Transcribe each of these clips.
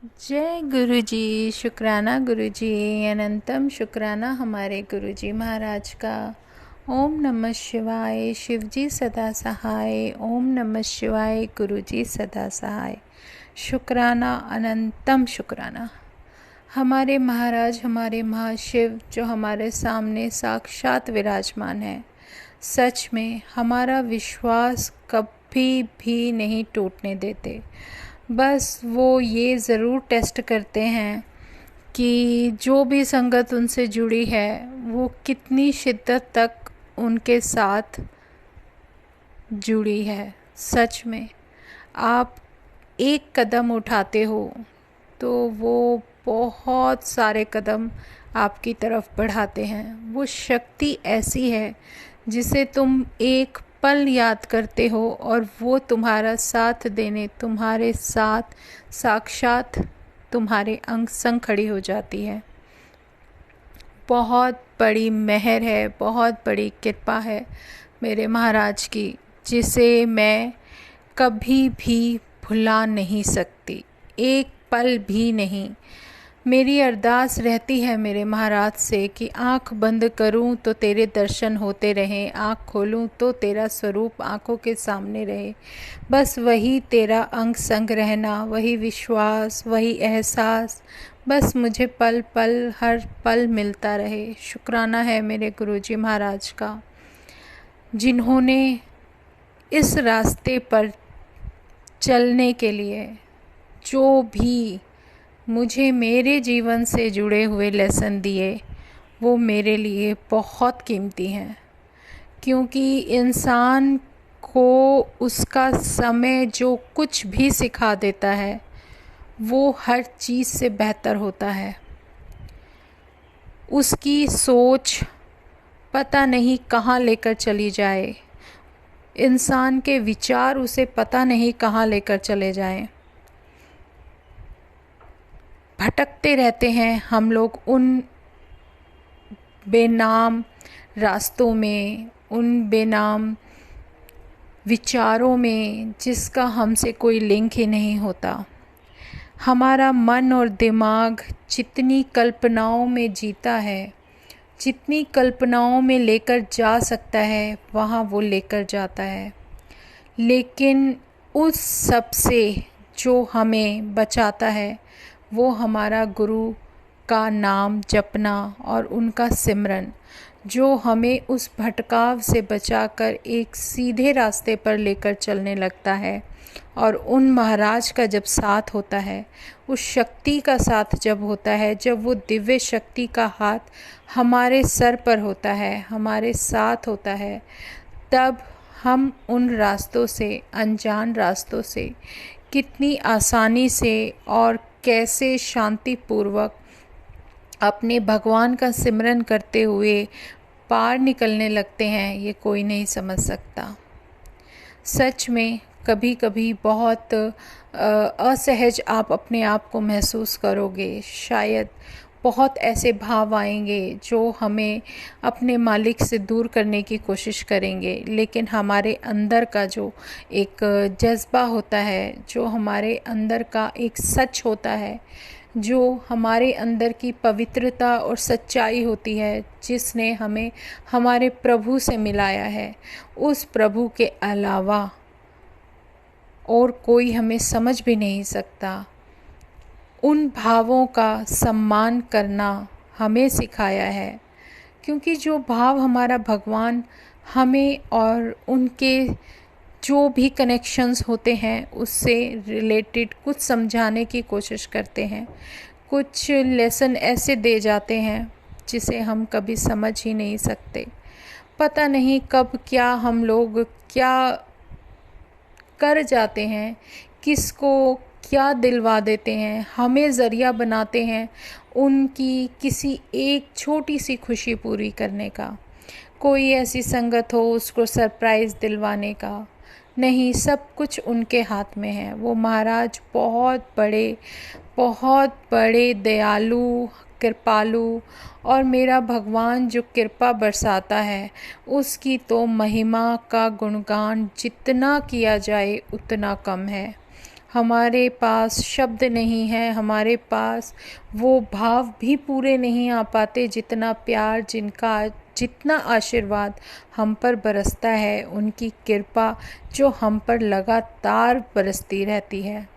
जय गुरु जी। शुक्राना गुरु जी। अनंतम शुक्राना हमारे गुरु जी महाराज का। ओम नमः शिवाय। शिव जी सदा सहाय। ओम नमः शिवाय। गुरु जी सदा सहाय। शुक्राना अनंतम शुक्राना हमारे महाराज, हमारे महाशिव जो हमारे सामने साक्षात विराजमान है। सच में हमारा विश्वास कभी भी नहीं टूटने देते। बस वो ये ज़रूर टेस्ट करते हैं कि जो भी संगत उनसे जुड़ी है वो कितनी शिद्दत तक उनके साथ जुड़ी है। सच में आप एक कदम उठाते हो तो वो बहुत सारे कदम आपकी तरफ बढ़ाते हैं। वो शक्ति ऐसी है जिसे तुम एक पल याद करते हो और वो तुम्हारा साथ देने, तुम्हारे साथ साक्षात तुम्हारे अंग संग खड़ी हो जाती है। बहुत बड़ी मेहर है, बहुत बड़ी कृपा है मेरे महाराज की, जिसे मैं कभी भी भुला नहीं सकती, एक पल भी नहीं। मेरी अरदास रहती है मेरे महाराज से कि आँख बंद करूं तो तेरे दर्शन होते रहें, आँख खोलूं तो तेरा स्वरूप आँखों के सामने रहे। बस वही तेरा अंग संग रहना, वही विश्वास, वही एहसास बस मुझे पल पल हर पल मिलता रहे। शुक्राना है मेरे गुरुजी महाराज का, जिन्होंने इस रास्ते पर चलने के लिए जो भी मुझे मेरे जीवन से जुड़े हुए लेसन दिए वो मेरे लिए बहुत कीमती हैं। क्योंकि इंसान को उसका समय जो कुछ भी सिखा देता है वो हर चीज़ से बेहतर होता है। उसकी सोच पता नहीं कहाँ लेकर चली जाए, इंसान के विचार उसे पता नहीं कहाँ लेकर चले जाएं। भटकते रहते हैं हम लोग उन बेनाम रास्तों में, उन बेनाम विचारों में जिसका हमसे कोई लिंक ही नहीं होता। हमारा मन और दिमाग जितनी कल्पनाओं में जीता है, जितनी कल्पनाओं में लेकर जा सकता है वहाँ वो लेकर जाता है। लेकिन उस सब से जो हमें बचाता है वो हमारा गुरु का नाम जपना और उनका सिमरन, जो हमें उस भटकाव से बचाकर एक सीधे रास्ते पर लेकर चलने लगता है। और उन महाराज का जब साथ होता है, उस शक्ति का साथ जब होता है, जब वो दिव्य शक्ति का हाथ हमारे सर पर होता है, हमारे साथ होता है, तब हम उन रास्तों से, अनजान रास्तों से कितनी आसानी से और कैसे शांतिपूर्वक अपने भगवान का सिमरन करते हुए पार निकलने लगते हैं, ये कोई नहीं समझ सकता। सच में कभी कभी बहुत असहज आप अपने आप को महसूस करोगे। शायद बहुत ऐसे भाव आएंगे जो हमें अपने मालिक से दूर करने की कोशिश करेंगे, लेकिन हमारे अंदर का जो एक जज्बा होता है, जो हमारे अंदर का एक सच होता है, जो हमारे अंदर की पवित्रता और सच्चाई होती है, जिसने हमें हमारे प्रभु से मिलाया है, उस प्रभु के अलावा और कोई हमें समझ भी नहीं सकता। उन भावों का सम्मान करना हमें सिखाया है, क्योंकि जो भाव हमारा भगवान हमें और उनके जो भी कनेक्शंस होते हैं उससे रिलेटेड कुछ समझाने की कोशिश करते हैं। कुछ लेसन ऐसे दे जाते हैं जिसे हम कभी समझ ही नहीं सकते। पता नहीं कब क्या हम लोग क्या कर जाते हैं, किसको क्या दिलवा देते हैं, हमें ज़रिया बनाते हैं उनकी किसी एक छोटी सी खुशी पूरी करने का। कोई ऐसी संगत हो उसको सरप्राइज़ दिलवाने का नहीं, सब कुछ उनके हाथ में है। वो महाराज बहुत बड़े दयालु, कृपालु, और मेरा भगवान जो कृपा बरसाता है उसकी तो महिमा का गुणगान जितना किया जाए उतना कम है। हमारे पास शब्द नहीं है, हमारे पास वो भाव भी पूरे नहीं आ पाते जितना प्यार, जितना आशीर्वाद हम पर बरसता है, उनकी कृपा जो हम पर लगातार बरसती रहती है।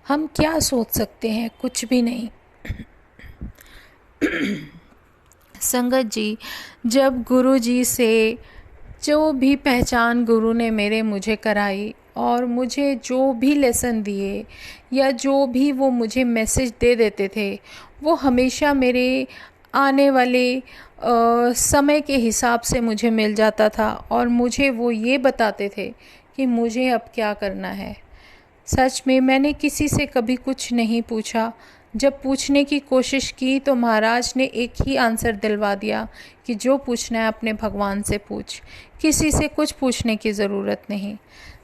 हम क्या सोच सकते हैं? कुछ भी नहीं। संगत जी, जब गुरु जी से जो भी पहचान गुरु ने मुझे कराई और मुझे जो भी लेसन दिए या जो भी वो मुझे मैसेज दे देते थे, वो हमेशा मेरे आने वाले समय के हिसाब से मुझे मिल जाता था और मुझे वो ये बताते थे कि मुझे अब क्या करना है। सच में मैंने किसी से कभी कुछ नहीं पूछा। जब पूछने की कोशिश की तो महाराज ने एक ही आंसर दिलवा दिया कि जो पूछना है अपने भगवान से पूछ, किसी से कुछ पूछने की ज़रूरत नहीं।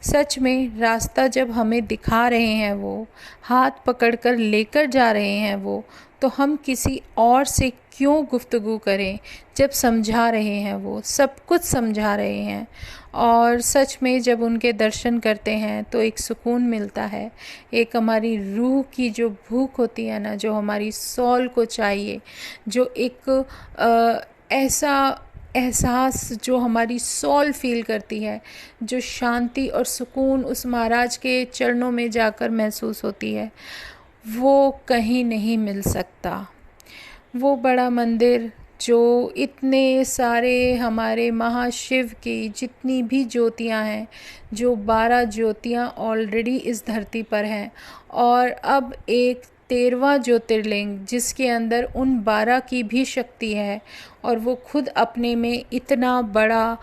सच में रास्ता जब हमें दिखा रहे हैं, वो हाथ पकड़कर लेकर जा रहे हैं वो, तो हम किसी और से क्यों गुफ्तगू करें जब समझा रहे हैं, वो सब कुछ समझा रहे हैं। और सच में जब उनके दर्शन करते हैं तो एक सुकून मिलता है, एक हमारी रूह की जो भूख होती है ना, जो हमारी सोल को चाहिए, जो एक ऐसा एहसास जो हमारी सोल फील करती है, जो शांति और सुकून उस महाराज के चरणों में जाकर महसूस होती है, वो कहीं नहीं मिल सकता। वो बड़ा मंदिर जो इतने सारे हमारे महाशिव की जितनी भी ज्योतियाँ हैं, जो 12 ज्योतियाँ ऑलरेडी इस धरती पर हैं, और अब एक 13वां ज्योतिर्लिंग जिसके अंदर उन 12 की भी शक्ति है, और वो खुद अपने में इतना बड़ा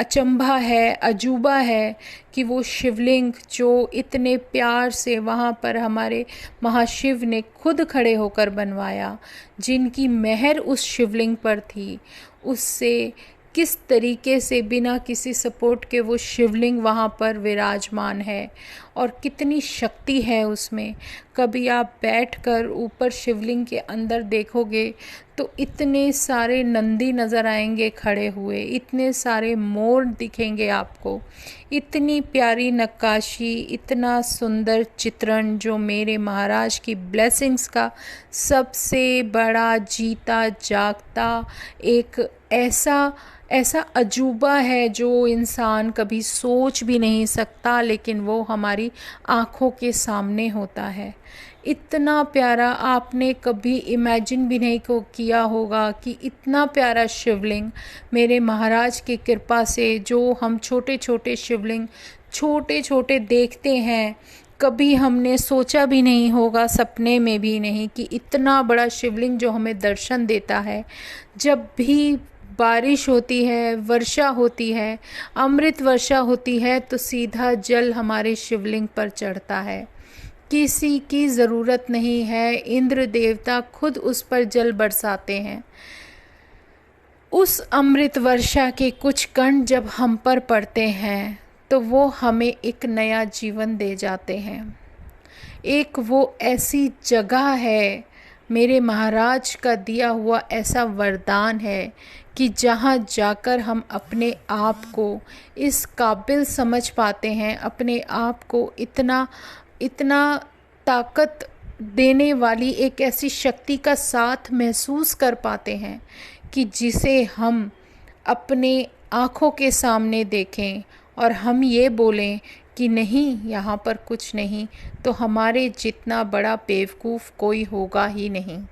अचंभा है, अजूबा है कि वो शिवलिंग जो इतने प्यार से वहाँ पर हमारे महाशिव ने खुद खड़े होकर बनवाया, जिनकी मेहर उस शिवलिंग पर थी, उससे किस तरीके से बिना किसी सपोर्ट के वो शिवलिंग वहाँ पर विराजमान है और कितनी शक्ति है उसमें। कभी आप बैठकर ऊपर शिवलिंग के अंदर देखोगे तो इतने सारे नंदी नज़र आएंगे खड़े हुए, इतने सारे मोर दिखेंगे आपको, इतनी प्यारी नक्काशी, इतना सुंदर चित्रण, जो मेरे महाराज की ब्लेसिंग्स का सबसे बड़ा जीता जागता एक ऐसा अजूबा है जो इंसान कभी सोच भी नहीं सकता, लेकिन वो हमारी आँखों के सामने होता है। इतना प्यारा आपने कभी इमेजिन भी नहीं किया होगा कि इतना प्यारा शिवलिंग मेरे महाराज की कृपा से, जो हम छोटे छोटे शिवलिंग छोटे छोटे देखते हैं, कभी हमने सोचा भी नहीं होगा, सपने में भी नहीं, कि इतना बड़ा शिवलिंग जो हमें दर्शन देता है। जब भी बारिश होती है, वर्षा होती है, अमृत वर्षा होती है, तो सीधा जल हमारे शिवलिंग पर चढ़ता है, किसी की ज़रूरत नहीं है, इंद्र देवता खुद उस पर जल बरसाते हैं। उस अमृत वर्षा के कुछ कण जब हम पर पड़ते हैं तो वो हमें एक नया जीवन दे जाते हैं। एक वो ऐसी जगह है, मेरे महाराज का दिया हुआ ऐसा वरदान है कि जहाँ जाकर हम अपने आप को इस काबिल समझ पाते हैं, अपने आप को इतना ताकत देने वाली एक ऐसी शक्ति का साथ महसूस कर पाते हैं कि जिसे हम अपने आँखों के सामने देखें और हम ये बोलें कि नहीं, यहाँ पर कुछ नहीं, तो हमारे जितना बड़ा बेवकूफ़ कोई होगा ही नहीं।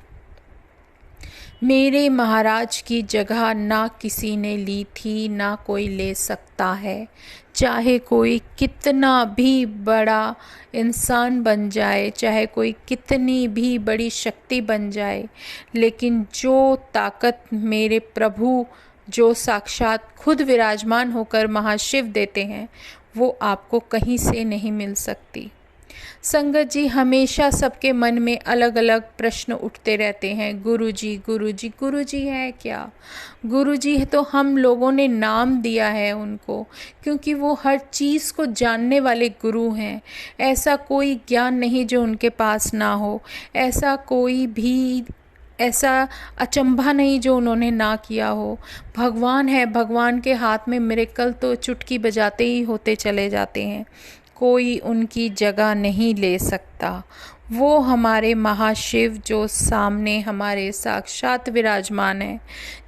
मेरे महाराज की जगह ना किसी ने ली थी, ना कोई ले सकता है। चाहे कोई कितना भी बड़ा इंसान बन जाए, चाहे कोई कितनी भी बड़ी शक्ति बन जाए, लेकिन जो ताकत मेरे प्रभु, जो साक्षात खुद विराजमान होकर महाशिव देते हैं, वो आपको कहीं से नहीं मिल सकती। संगत जी, हमेशा सबके मन में अलग अलग प्रश्न उठते रहते हैं। गुरुजी गुरुजी गुरुजी है क्या? गुरुजी है तो हम लोगों ने नाम दिया है उनको, क्योंकि वो हर चीज़ को जानने वाले गुरु हैं। ऐसा कोई ज्ञान नहीं जो उनके पास ना हो, ऐसा कोई भी ऐसा अचंभा नहीं जो उन्होंने ना किया हो। भगवान है, भगवान के हाथ में मिरेकल तो चुटकी बजाते ही होते चले जाते हैं। कोई उनकी जगह नहीं ले सकता। वो हमारे महाशिव जो सामने हमारे साक्षात विराजमान हैं,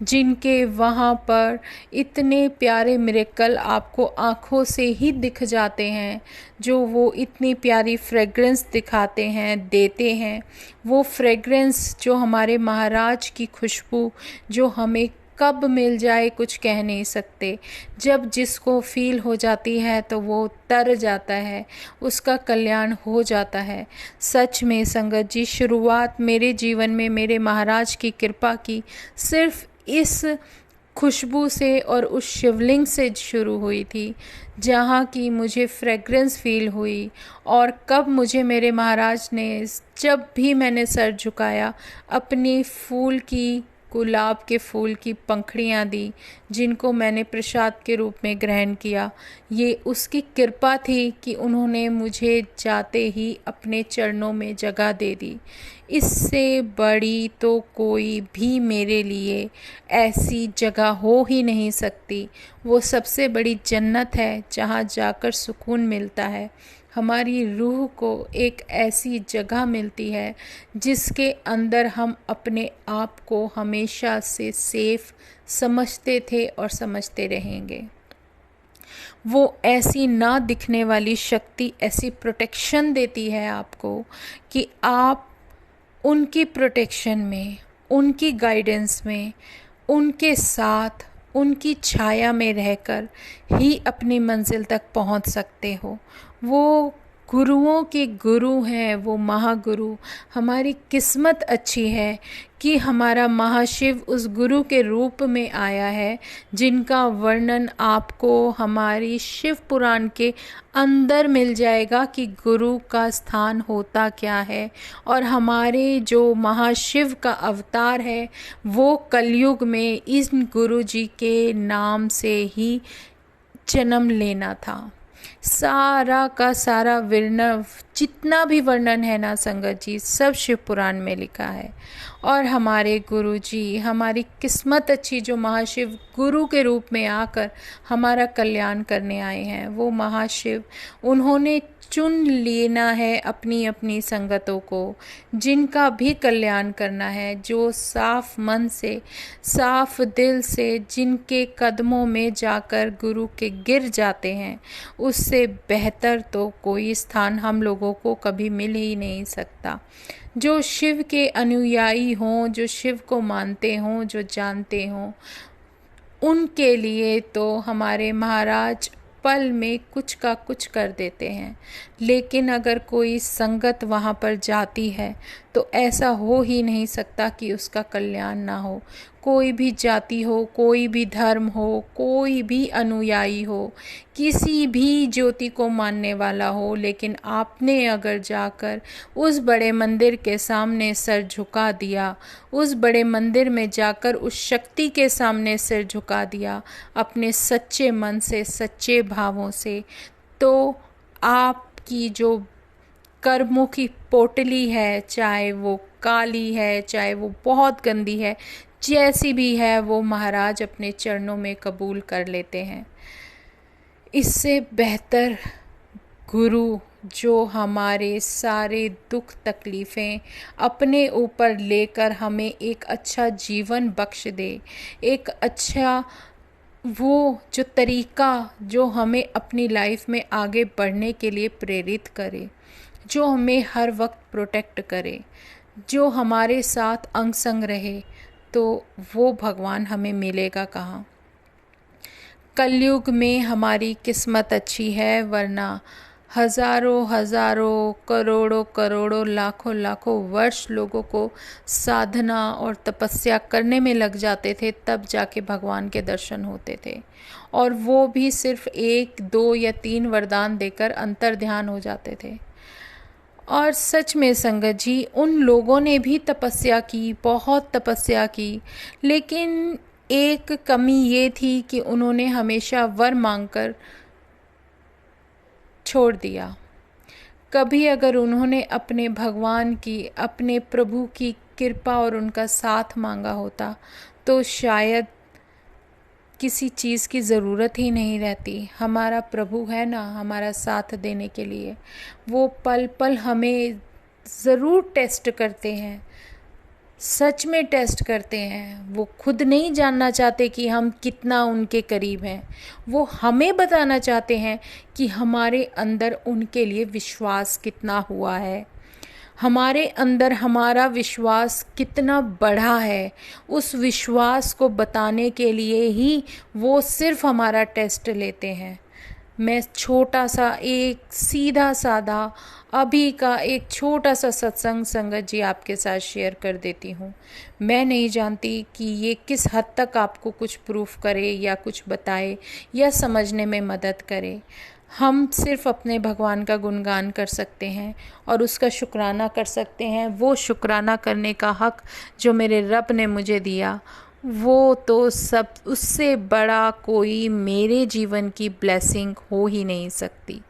जिनके वहाँ पर इतने प्यारे मिरेकल आपको आँखों से ही दिख जाते हैं, जो वो इतनी प्यारी फ्रेग्रेंस दिखाते हैं, देते हैं। वो फ्रेग्रेंस जो हमारे महाराज की खुशबू जो हमें कब मिल जाए कुछ कह नहीं सकते। जब जिसको फील हो जाती है तो वो तर जाता है, उसका कल्याण हो जाता है। सच में संगत जी, शुरुआत मेरे जीवन में मेरे महाराज की कृपा की सिर्फ इस खुशबू से और उस शिवलिंग से शुरू हुई थी, जहाँ की मुझे फ्रेग्रेंस फील हुई। और कब मुझे मेरे महाराज ने, जब भी मैंने सर झुकाया, अपनी फूल की, गुलाब के फूल की पंखड़ियाँ दी, जिनको मैंने प्रसाद के रूप में ग्रहण किया। ये उसकी कृपा थी कि उन्होंने मुझे जाते ही अपने चरणों में जगह दे दी। इससे बड़ी तो कोई भी मेरे लिए ऐसी जगह हो ही नहीं सकती। वो सबसे बड़ी जन्नत है जहाँ जाकर सुकून मिलता है। हमारी रूह को एक ऐसी जगह मिलती है जिसके अंदर हम अपने आप को हमेशा से सेफ समझते थे और समझते रहेंगे। वो ऐसी ना दिखने वाली शक्ति ऐसी प्रोटेक्शन देती है आपको कि आप उनकी प्रोटेक्शन में, उनकी गाइडेंस में, उनके साथ, उनकी छाया में रहकर ही अपनी मंजिल तक पहुंच सकते हो। वो गुरुओं के गुरु हैं, वो महागुरु। हमारी किस्मत अच्छी है कि हमारा महाशिव उस गुरु के रूप में आया है, जिनका वर्णन आपको हमारी शिव पुराण के अंदर मिल जाएगा कि गुरु का स्थान होता क्या है। और हमारे जो महाशिव का अवतार है वो कलयुग में इन गुरु जी के नाम से ही जन्म लेना था। सारा का सारा वर्णन, जितना भी वर्णन है ना संगत जी, सब शिव पुराण में लिखा है। और हमारे गुरु जी, हमारी किस्मत अच्छी जो महाशिव गुरु के रूप में आकर हमारा कल्याण करने आए हैं। वो महाशिव, उन्होंने चुन लेना है अपनी अपनी संगतों को, जिनका भी कल्याण करना है, जो साफ मन से, साफ दिल से जिनके कदमों में जाकर गुरु के गिर जाते हैं, उससे बेहतर तो कोई स्थान हम लोगों को कभी मिल ही नहीं सकता। जो शिव के अनुयायी हों, जो शिव को मानते हों, जो जानते हों, उनके लिए तो हमारे महाराज पल में कुछ का कुछ कर देते हैं। लेकिन अगर कोई संगत वहाँ पर जाती है तो ऐसा हो ही नहीं सकता कि उसका कल्याण ना हो। कोई भी जाति हो, कोई भी धर्म हो, कोई भी अनुयायी हो, किसी भी ज्योति को मानने वाला हो, लेकिन आपने अगर जाकर उस बड़े मंदिर के सामने सर झुका दिया, उस बड़े मंदिर में जाकर उस शक्ति के सामने सिर झुका दिया अपने सच्चे मन से, सच्चे भावों से, तो आपकी जो कर्मों की पोटली है, चाहे वो काली है, चाहे वो बहुत गंदी है, जैसी भी है, वो महाराज अपने चरणों में कबूल कर लेते हैं। इससे बेहतर गुरु जो हमारे सारे दुख तकलीफ़ें अपने ऊपर लेकर हमें एक अच्छा जीवन बख्श दे, एक अच्छा वो जो तरीका जो हमें अपनी लाइफ में आगे बढ़ने के लिए प्रेरित करे, जो हमें हर वक्त प्रोटेक्ट करे, जो हमारे साथ अंग संग रहे, तो वो भगवान हमें मिलेगा कहाँ। कलयुग में हमारी किस्मत अच्छी है, वरना हज़ारों हज़ारों, करोड़ों करोड़ों, लाखों लाखों वर्ष लोगों को साधना और तपस्या करने में लग जाते थे, तब जाके भगवान के दर्शन होते थे। और वो भी सिर्फ 1, 2 या 3 वरदान देकर अंतर ध्यान हो जाते थे। और सच में संगत जी, उन लोगों ने भी तपस्या की, बहुत तपस्या की, लेकिन एक कमी ये थी कि उन्होंने हमेशा वर मांगकर छोड़ दिया। कभी अगर उन्होंने अपने भगवान की, अपने प्रभु की कृपा और उनका साथ मांगा होता, तो शायद किसी चीज़ की ज़रूरत ही नहीं रहती। हमारा प्रभु है ना हमारा साथ देने के लिए, वो पल पल हमें ज़रूर टेस्ट करते हैं, सच में टेस्ट करते हैं। वो खुद नहीं जानना चाहते कि हम कितना उनके करीब हैं, वो हमें बताना चाहते हैं कि हमारे अंदर उनके लिए विश्वास कितना हुआ है, हमारे अंदर हमारा विश्वास कितना बढ़ा है। उस विश्वास को बताने के लिए ही वो सिर्फ हमारा टेस्ट लेते हैं। मैं छोटा सा एक सीधा साधा अभी का एक छोटा सा सत्संग संगत जी आपके साथ शेयर कर देती हूँ। मैं नहीं जानती कि ये किस हद तक आपको कुछ प्रूफ करे या कुछ बताए या समझने में मदद करे। हम सिर्फ अपने भगवान का गुणगान कर सकते हैं और उसका शुक्राना कर सकते हैं। वो शुक्राना करने का हक जो मेरे रब ने मुझे दिया, वो तो सब उससे बड़ा कोई मेरे जीवन की ब्लेसिंग हो ही नहीं सकती।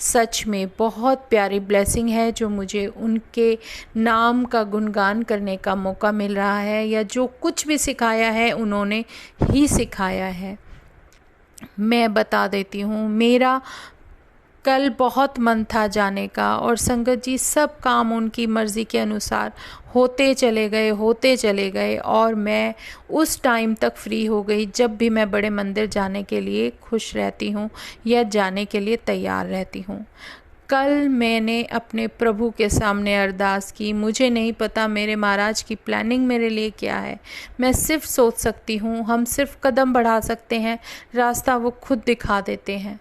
सच में बहुत प्यारी ब्लेसिंग है जो मुझे उनके नाम का गुणगान करने का मौका मिल रहा है, या जो कुछ भी सिखाया है उन्होंने ही सिखाया है। मैं बता देती हूँ, मेरा कल बहुत मन था जाने का, और संगत जी सब काम उनकी मर्ज़ी के अनुसार होते चले गए और मैं उस टाइम तक फ्री हो गई जब भी मैं बड़े मंदिर जाने के लिए खुश रहती हूँ या जाने के लिए तैयार रहती हूँ। कल मैंने अपने प्रभु के सामने अरदास की। मुझे नहीं पता मेरे महाराज की प्लानिंग मेरे लिए क्या है, मैं सिर्फ सोच सकती हूँ, हम सिर्फ कदम बढ़ा सकते हैं, रास्ता वो खुद दिखा देते हैं।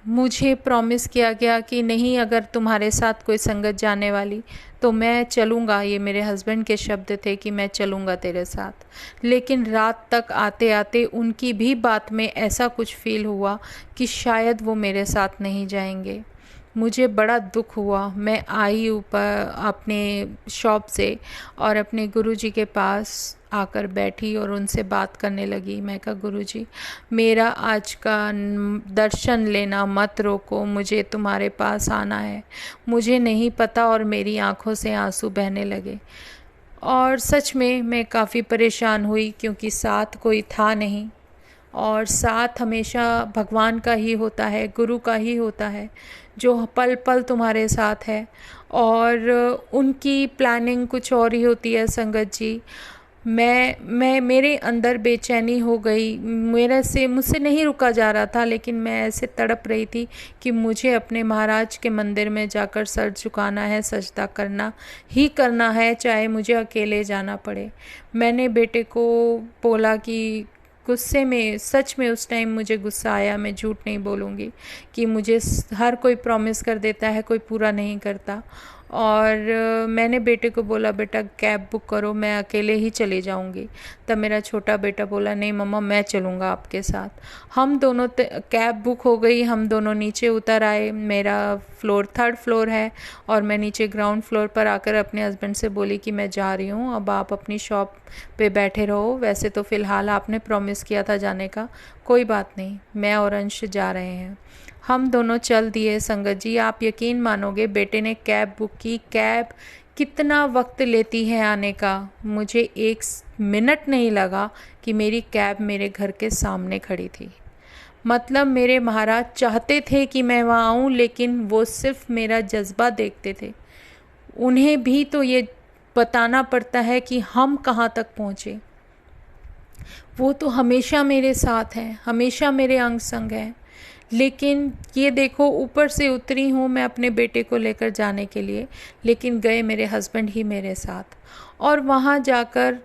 मुझे प्रॉमिस किया गया कि नहीं, अगर तुम्हारे साथ कोई संगत जाने वाली तो मैं चलूँगा। ये मेरे हस्बैंड के शब्द थे कि मैं चलूँगा तेरे साथ। लेकिन रात तक आते आते उनकी भी बात में ऐसा कुछ फील हुआ कि शायद वो मेरे साथ नहीं जाएंगे। मुझे बड़ा दुख हुआ। मैं आई ऊपर अपने शॉप से और अपने गुरुजी के पास आकर बैठी और उनसे बात करने लगी। मैं कहा, गुरुजी मेरा आज का दर्शन लेना मत रोको, मुझे तुम्हारे पास आना है। मुझे नहीं पता, और मेरी आंखों से आंसू बहने लगे। और सच में मैं काफ़ी परेशान हुई क्योंकि साथ कोई था नहीं, और साथ हमेशा भगवान का ही होता है, गुरु का ही होता है जो पल पल तुम्हारे साथ है। और उनकी प्लानिंग कुछ और ही होती है संगत जी। मैं मेरे अंदर बेचैनी हो गई, मुझसे नहीं रुका जा रहा था, लेकिन मैं ऐसे तड़प रही थी कि मुझे अपने महाराज के मंदिर में जाकर सर झुकाना है, सजदा करना ही करना है, चाहे मुझे अकेले जाना पड़े। मैंने बेटे को बोला कि गुस्से में, सच में उस टाइम मुझे गुस्सा आया, मैं झूठ नहीं बोलूँगी, कि मुझे हर कोई प्रॉमिस कर देता है, कोई पूरा नहीं करता। और मैंने बेटे को बोला, बेटा कैब बुक करो, मैं अकेले ही चली जाऊंगी। तब मेरा छोटा बेटा बोला, नहीं मम्मा मैं चलूँगा आपके साथ। हम दोनों कैब बुक हो गई, हम दोनों नीचे उतर आए। मेरा फ्लोर 3rd फ्लोर है और मैं नीचे ग्राउंड फ्लोर पर आकर अपने हस्बैंड से बोली कि मैं जा रही हूँ, अब आप अपनी शॉप पे बैठे रहो। वैसे तो फ़िलहाल आपने प्रॉमिस किया था जाने का, कोई बात नहीं, मैं और अंश जा रहे हैं। हम दोनों चल दिए संगत जी। आप यकीन मानोगे, बेटे ने कैब बुक की। कैब कितना वक्त लेती है आने का, मुझे 1 मिनट नहीं लगा कि मेरी कैब मेरे घर के सामने खड़ी थी। मतलब मेरे महाराज चाहते थे कि मैं वहाँ आऊँ, लेकिन वो सिर्फ मेरा जज्बा देखते थे। उन्हें भी तो ये बताना पड़ता है कि हम कहाँ तक पहुँचे। वो तो हमेशा मेरे साथ हैं, हमेशा मेरे अंग संग हैं। लेकिन ये देखो, ऊपर से उतरी हूँ मैं अपने बेटे को लेकर जाने के लिए, लेकिन गए मेरे हस्बैंड ही मेरे साथ। और वहाँ जाकर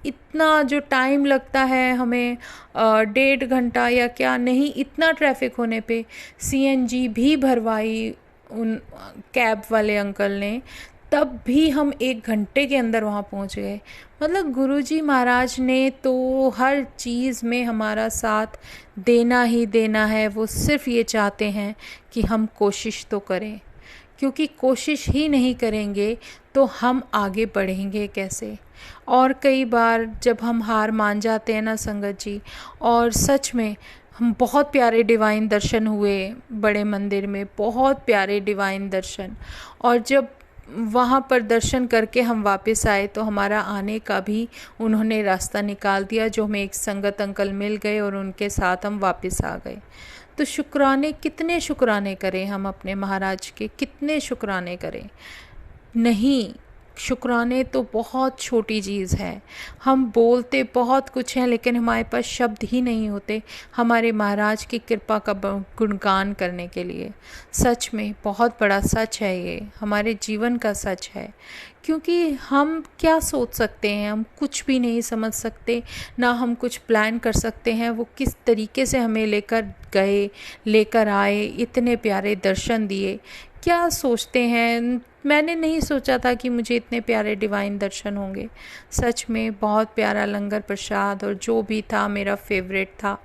इतना जो टाइम लगता है हमें, 1.5 घंटा या क्या नहीं, इतना ट्रैफिक होने पे सीएनजी भी भरवाई उन कैब वाले अंकल ने, तब भी हम 1 घंटे के अंदर वहाँ पहुँच गए। मतलब गुरुजी महाराज ने तो हर चीज़ में हमारा साथ देना ही देना है। वो सिर्फ ये चाहते हैं कि हम कोशिश तो करें, क्योंकि कोशिश ही नहीं करेंगे तो हम आगे बढ़ेंगे कैसे। और कई बार जब हम हार मान जाते हैं ना संगत जी, और सच में हम बहुत प्यारे डिवाइन दर्शन हुए बड़े मंदिर में, बहुत प्यारे डिवाइन दर्शन। और जब वहाँ पर दर्शन करके हम वापस आए तो हमारा आने का भी उन्होंने रास्ता निकाल दिया, जो हमें एक संगत अंकल मिल गए और उनके साथ हम वापस आ गए। तो शुक्राने, कितने शुक्राने करें हम अपने महाराज के, कितने शुक्राने करें। नहीं, शुक्राने तो बहुत छोटी चीज़ है। हम बोलते बहुत कुछ हैं लेकिन हमारे पास शब्द ही नहीं होते हमारे महाराज की कृपा का गुणगान करने के लिए। सच में बहुत बड़ा सच है, ये हमारे जीवन का सच है। क्योंकि हम क्या सोच सकते हैं, हम कुछ भी नहीं समझ सकते, ना हम कुछ प्लान कर सकते हैं। वो किस तरीके से हमें लेकर गए, लेकर आए, इतने प्यारे दर्शन दिए। क्या सोचते हैं, मैंने नहीं सोचा था कि मुझे इतने प्यारे डिवाइन दर्शन होंगे। सच में बहुत प्यारा लंगर प्रसाद और जो भी था मेरा फेवरेट था।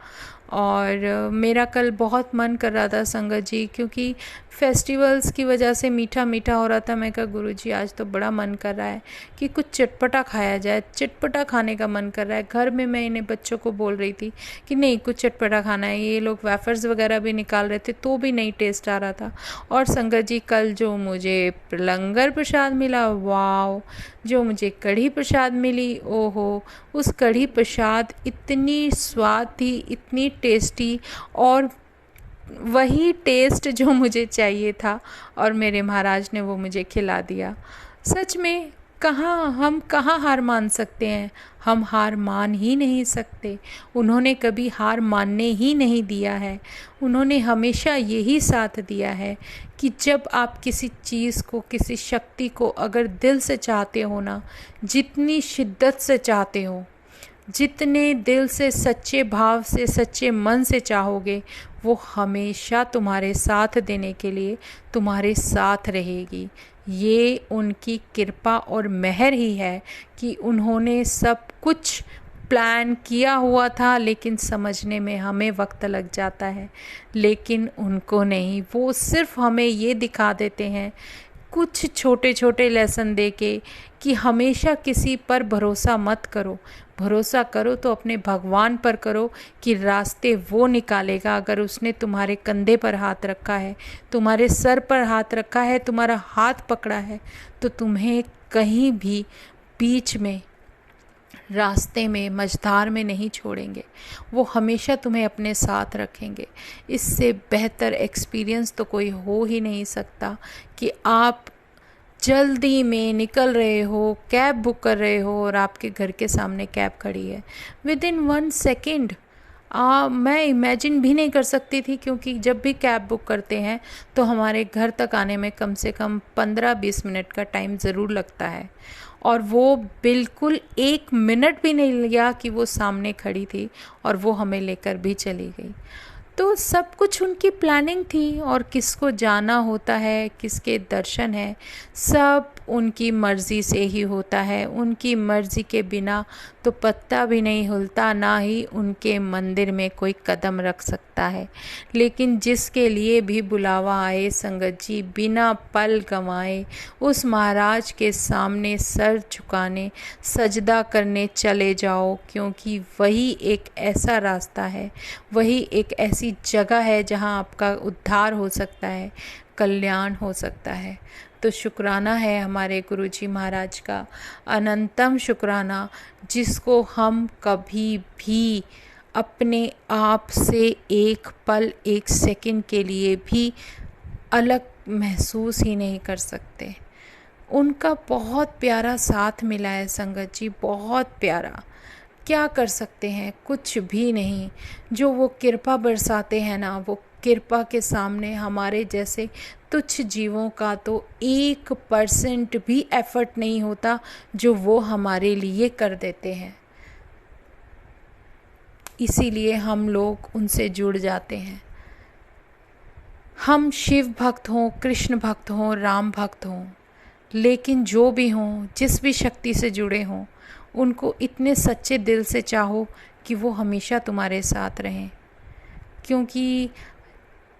और मेरा कल बहुत मन कर रहा था संगत जी, क्योंकि फेस्टिवल्स की वजह से मीठा मीठा हो रहा था। मैं कहा गुरुजी आज तो बड़ा मन कर रहा है कि कुछ चटपटा खाया जाए, चटपटा खाने का मन कर रहा है। घर में मैं इन्हें बच्चों को बोल रही थी कि नहीं कुछ चटपटा खाना है। ये लोग वेफर्स वगैरह भी निकाल रहे थे तो भी नहीं टेस्ट आ रहा था। और संगत जी कल जो मुझे लंगर प्रसाद मिला, वाओ, जो मुझे कढ़ी प्रसाद मिली, ओहो, उस कढ़ी प्रसाद इतनी स्वाद थी, इतनी टेस्टी, और वही टेस्ट जो मुझे चाहिए था और मेरे महाराज ने वो मुझे खिला दिया। सच में हम कहाँ हार मान सकते हैं, हम हार मान ही नहीं सकते। उन्होंने कभी हार मानने ही नहीं दिया है। उन्होंने हमेशा यही साथ दिया है कि जब आप किसी चीज़ को, किसी शक्ति को अगर दिल से चाहते हो ना, जितनी शिद्दत से चाहते हो, जितने दिल से, सच्चे भाव से, सच्चे मन से चाहोगे, वो हमेशा तुम्हारे साथ देने के लिए तुम्हारे साथ रहेगी। ये उनकी कृपा और मेहर ही है कि उन्होंने सब कुछ प्लान किया हुआ था, लेकिन समझने में हमें वक्त लग जाता है, लेकिन उनको नहीं। वो सिर्फ हमें ये दिखा देते हैं कुछ छोटे छोटे लेसन दे के कि हमेशा किसी पर भरोसा मत करो। भरोसा करो तो अपने भगवान पर करो कि रास्ते वो निकालेगा। अगर उसने तुम्हारे कंधे पर हाथ रखा है, तुम्हारे सर पर हाथ रखा है, तुम्हारा हाथ पकड़ा है, तो तुम्हें कहीं भी बीच में, रास्ते में, मझधार में नहीं छोड़ेंगे। वो हमेशा तुम्हें अपने साथ रखेंगे। इससे बेहतर एक्सपीरियंस तो कोई हो ही नहीं सकता कि आप जल्दी में निकल रहे हो, कैब बुक कर रहे हो और आपके घर के सामने कैब खड़ी है विद इन 1 सेकेंड। मैं इमेजिन भी नहीं कर सकती थी, क्योंकि जब भी कैब बुक करते हैं तो हमारे घर तक आने में कम से कम 15-20 मिनट का टाइम ज़रूर लगता है, और वो बिल्कुल 1 मिनट भी नहीं लिया कि वो सामने खड़ी थी और वो हमें लेकर भी चली गई। तो सब कुछ उनकी प्लानिंग थी, और किसको जाना होता है, किसके दर्शन है, सब उनकी मर्ज़ी से ही होता है। उनकी मर्ज़ी के बिना तो पत्ता भी नहीं हिलता, ना ही उनके मंदिर में कोई कदम रख सकता है। लेकिन जिसके लिए भी बुलावा आए संगत जी, बिना पल गंवाए उस महाराज के सामने सर झुकाने, सजदा करने चले जाओ, क्योंकि वही एक ऐसा रास्ता है, वही एक ऐसी जगह है जहां आपका उद्धार हो सकता है, कल्याण हो सकता है। तो शुक्राना है हमारे गुरुजी महाराज का, अनंतम शुक्राना, जिसको हम कभी भी अपने आप से एक पल, एक सेकंड के लिए भी अलग महसूस ही नहीं कर सकते। उनका बहुत प्यारा साथ मिला है संगत जी, बहुत प्यारा। क्या कर सकते हैं, कुछ भी नहीं। जो वो कृपा बरसाते हैं ना, वो कृपा के सामने हमारे जैसे तुच्छ जीवों का तो 1% भी एफर्ट नहीं होता जो वो हमारे लिए कर देते हैं। इसीलिए हम लोग उनसे जुड़ जाते हैं। हम शिव भक्त हों, कृष्ण भक्त हों, राम भक्त हों, लेकिन जो भी हों, जिस भी शक्ति से जुड़े हों, उनको इतने सच्चे दिल से चाहो कि वो हमेशा तुम्हारे साथ रहें। क्योंकि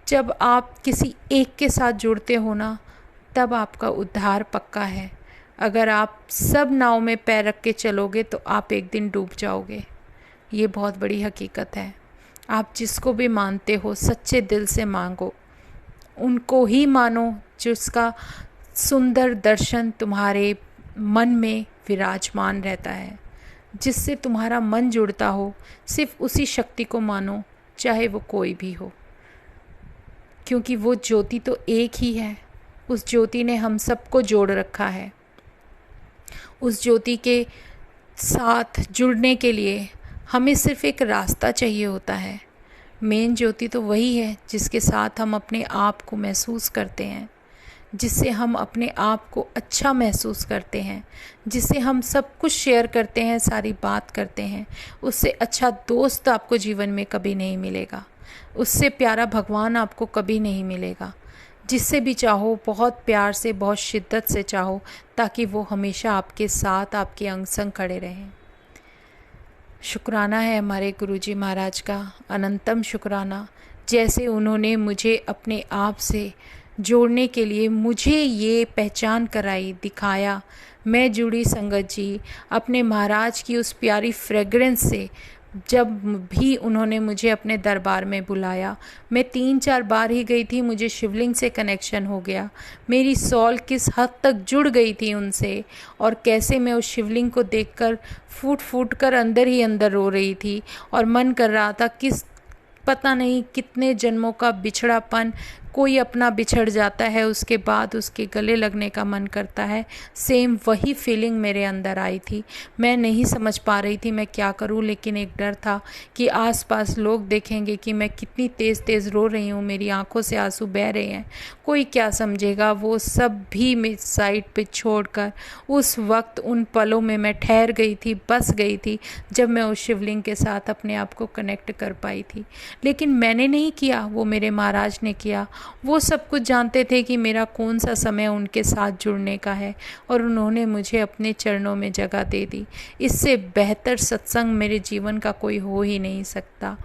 जब आप किसी एक के साथ जुड़ते हो ना, तब आपका उद्धार पक्का है। अगर आप सब नाव में पैर रख के चलोगे तो आप एक दिन डूब जाओगे। ये बहुत बड़ी हकीकत है। आप जिसको भी मानते हो, सच्चे दिल से मांगो, उनको ही मानो जिसका सुंदर दर्शन तुम्हारे मन में विराजमान रहता है, जिससे तुम्हारा मन जुड़ता हो। सिर्फ उसी शक्ति को मानो, चाहे वो कोई भी हो, क्योंकि वो ज्योति तो एक ही है। उस ज्योति ने हम सबको जोड़ रखा है। उस ज्योति के साथ जुड़ने के लिए हमें सिर्फ एक रास्ता चाहिए होता है। मेन ज्योति तो वही है जिसके साथ हम अपने आप को महसूस करते हैं, जिससे हम अपने आप को अच्छा महसूस करते हैं, जिससे हम सब कुछ शेयर करते हैं, सारी बात करते हैं। उससे अच्छा दोस्त आपको जीवन में कभी नहीं मिलेगा, उससे प्यारा भगवान आपको कभी नहीं मिलेगा। जिससे भी चाहो बहुत प्यार से, बहुत शिद्दत से चाहो, ताकि वो हमेशा आपके साथ, आपके अंग संग खड़े रहें। शुक्राना है हमारे गुरुजी महाराज का, अनंतम शुक्राना। जैसे उन्होंने मुझे अपने आप से जोड़ने के लिए मुझे ये पहचान कराई, दिखाया। मैं जुड़ी संगत जी अपने महाराज की उस प्यारी फ्रेगरेंस से। जब भी उन्होंने मुझे अपने दरबार में बुलाया, मैं 3-4 बार ही गई थी, मुझे शिवलिंग से कनेक्शन हो गया। मेरी सॉल किस हद तक जुड़ गई थी उनसे, और कैसे मैं उस शिवलिंग को देखकर फूट फूट कर अंदर ही अंदर रो रही थी। और मन कर रहा था, किस पता नहीं कितने जन्मों का बिछड़ापन, कोई अपना बिछड़ जाता है, उसके बाद उसके गले लगने का मन करता है। सेम वही फीलिंग मेरे अंदर आई थी। मैं नहीं समझ पा रही थी मैं क्या करूं, लेकिन एक डर था कि आसपास लोग देखेंगे कि मैं कितनी तेज़ तेज़ रो रही हूं, मेरी आंखों से आंसू बह रहे हैं, कोई क्या समझेगा। वो सब भी मैं साइड पे छोड़कर उस वक्त उन पलों में मैं ठहर गई थी, बस गई थी, जब मैं उस शिवलिंग के साथ अपने आप को कनेक्ट कर पाई थी। लेकिन मैंने नहीं किया, वो मेरे महाराज ने किया। वो सब कुछ जानते थे कि मेरा कौन सा समय उनके साथ जुड़ने का है, और उन्होंने मुझे अपने चरणों में जगह दे दी। इससे बेहतर सत्संग मेरे जीवन का कोई हो ही नहीं सकता।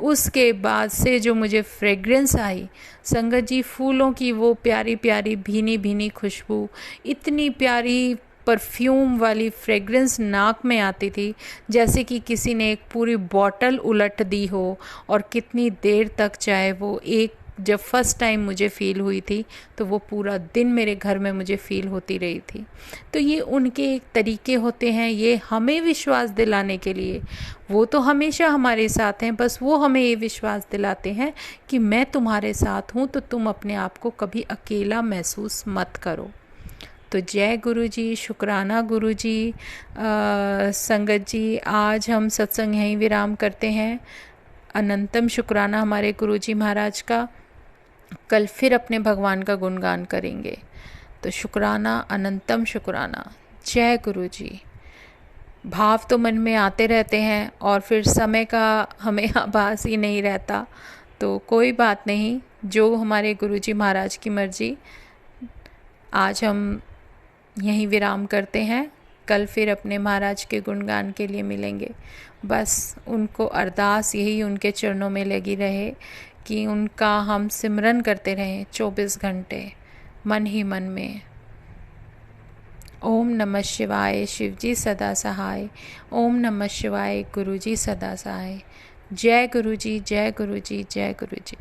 उसके बाद से जो मुझे फ्रेग्रेंस आई संगत जी, फूलों की वो प्यारी प्यारी भीनी भीनी खुशबू, इतनी प्यारी परफ्यूम वाली फ्रेग्रेंस नाक में आती थी, जैसे कि किसी ने एक पूरी बॉटल उलट दी हो। और कितनी देर तक, चाहे वो एक, जब फर्स्ट टाइम मुझे फ़ील हुई थी तो वो पूरा दिन मेरे घर में मुझे फ़ील होती रही थी। तो ये उनके एक तरीके होते हैं, ये हमें विश्वास दिलाने के लिए। वो तो हमेशा हमारे साथ हैं, बस वो हमें ये विश्वास दिलाते हैं कि मैं तुम्हारे साथ हूँ, तो तुम अपने आप को कभी अकेला महसूस मत करो। तो जय गुरु जी, शुक्राना गुरु जी। संगत जी, आज हम सत्संग यहीं विराम करते हैं। अनंतम शुक्राना हमारे गुरु जी महाराज का। कल फिर अपने भगवान का गुणगान करेंगे। तो शुक्राना, अनंतम शुक्राना। जय गुरु जी। भाव तो मन में आते रहते हैं और फिर समय का हमें आभास ही नहीं रहता, तो कोई बात नहीं, जो हमारे गुरु जी महाराज की मर्जी। आज हम यहीं विराम करते हैं, कल फिर अपने महाराज के गुणगान के लिए मिलेंगे। बस उनको अरदास यही उनके चरणों में लगी रहे कि उनका हम सिमरन करते रहें 24 घंटे मन ही मन में। ओम नमः शिवाय, शिव जी सदा सहाय। ओम नमः शिवाय, गुरु जी सदा सहाय। जय गुरु जी, जय गुरु जी, जय गुरु जी।